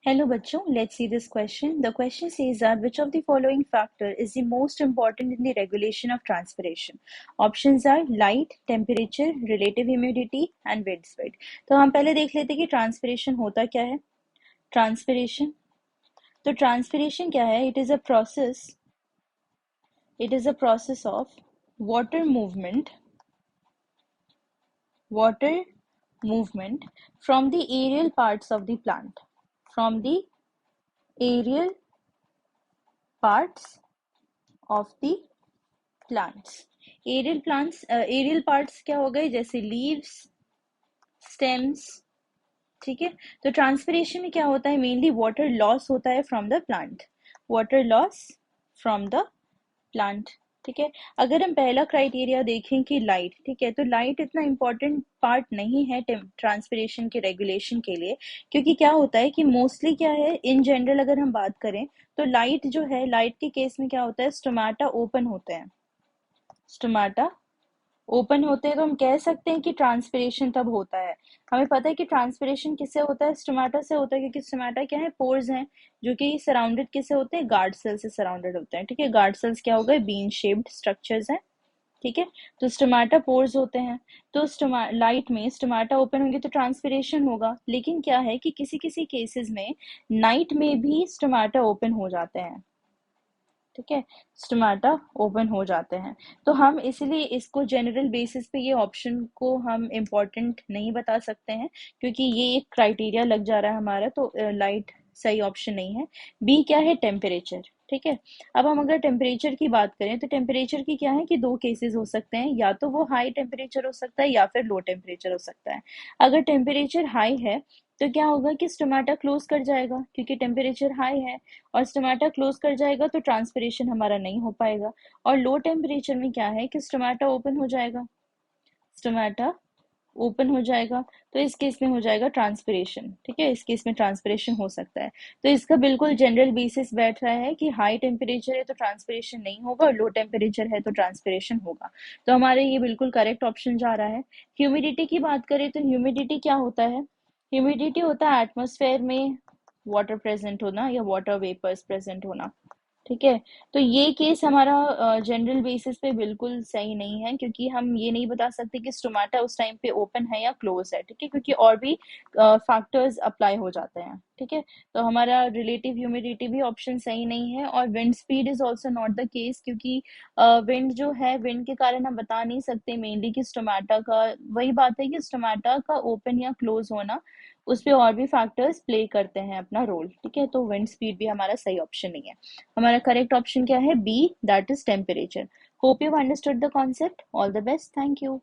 Hello बच्चों, let's see this question. The question says that which of the following factor is the most important in the regulation of transpiration? Options are light, temperature, relative humidity and wind speed. तो हम पहले देख लेते हैं कि transpiration होता क्या है. ट्रांसपिरेशन, तो ट्रांसपिरेशन क्या है? It is a process of water movement water movement from the aerial parts of the plant, from the aerial parts of the plants. Aerial parts क्या हो गए? जैसे लीव्स, स्टेम्स. ठीक है, तो ट्रांसपिरेशन में क्या होता है? मेनली वाटर लॉस होता है from the plant. Water loss from the plant. ठीक है, अगर हम पहला क्राइटेरिया देखें कि लाइट, ठीक है, तो लाइट इतना इम्पोर्टेंट पार्ट नहीं है ट्रांसपिरेशन के रेगुलेशन के लिए, क्योंकि क्या होता है कि मोस्टली क्या है, इन जनरल अगर हम बात करें तो लाइट जो है, लाइट के केस में क्या होता है, स्टोमाटा ओपन होते हैं. स्टोमाटा ओपन होते हैं तो हम कह सकते हैं कि ट्रांसपिरेशन तब होता है. हमें पता है कि ट्रांसपिरेशन किससे होता है? स्टोमाटा से होता है, क्योंकि स्टोमाटा क्या है? पोर्स हैं जो कि सराउंडेड किससे होते हैं? गार्ड सेल से सराउंडेड होते हैं. ठीक है, गार्ड सेल्स क्या हो गए? बीन शेप्ड स्ट्रक्चर्स हैं. ठीक है, तो स्टोमाटा पोर्स होते हैं. तो लाइट में स्टोमाटा ओपन होंगे तो ट्रांसपिरेशन होगा. लेकिन क्या है कि किसी किसी केसेस में नाइट में भी स्टोमाटा ओपन हो जाते हैं. ठीक है, स्टोमाटा ओपन हो जाते हैं. तो हम इसलिए इसको जनरल बेसिस पे ये ऑप्शन को हम इम्पोर्टेंट नहीं बता सकते हैं, क्योंकि ये एक क्राइटेरिया लग जा रहा है हमारा. तो लाइट सही ऑप्शन नहीं है. बी क्या है? टेम्परेचर. ठीक है, अब हम अगर टेम्परेचर की बात करें तो टेम्परेचर की क्या है कि दो केसेस हो सकते हैं, या तो वो हाई टेम्परेचर हो सकता है या फिर लो टेम्परेचर हो सकता है. अगर टेम्परेचर हाई है तो क्या होगा कि स्टोमाटा क्लोज कर जाएगा, क्योंकि टेम्परेचर हाई है और स्टोमाटा क्लोज कर जाएगा तो ट्रांसपिरेशन हमारा नहीं हो पाएगा. और लो टेम्परेचर में क्या है कि स्टोमाटा ओपन हो जाएगा. स्टोमाटा ओपन हो जाएगा तो इस केस में हो जाएगा ट्रांसपिरेशन. ठीक है, इस केस में ट्रांसपिरेशन हो सकता है. तो इसका बिल्कुल जनरल बेसिस बैठ रहा है कि हाई टेम्परेचर है तो ट्रांसपिरेशन नहीं होगा और लो टेम्परेचर है तो ट्रांसपिरेशन होगा. तो हमारे ये बिल्कुल करेक्ट ऑप्शन जा रहा है. ह्यूमिडिटी की बात करें तो ह्यूमिडिटी क्या होता है? ह्यूमिडिटी होता है एटमॉस्फेयर में वाटर प्रेजेंट होना या वाटर वेपर्स प्रेजेंट होना. ठीक है, तो ये केस हमारा जनरल बेसिस पे बिल्कुल सही नहीं है, क्योंकि हम ये नहीं बता सकते कि स्टोमाटा उस टाइम पे ओपन है या क्लोज है. ठीक है, क्योंकि और भी फैक्टर्स अप्लाई हो जाते हैं. ठीक है, तो हमारा रिलेटिव ह्यूमिडिटी भी ऑप्शन सही नहीं है. और wind speed is also not the case, क्योंकि विंड जो है, विंड के कारण हम बता नहीं सकते मेनली कि स्टोमाटा का, वही बात है कि स्टोमाटा का ओपन या क्लोज होना, उस पे और भी फैक्टर्स प्ले करते हैं अपना रोल. ठीक है, तो विंड स्पीड भी हमारा सही ऑप्शन नहीं है. हमारा करेक्ट ऑप्शन क्या है? B, that is temperature. Hope you understood the concept. All the best. Thank you.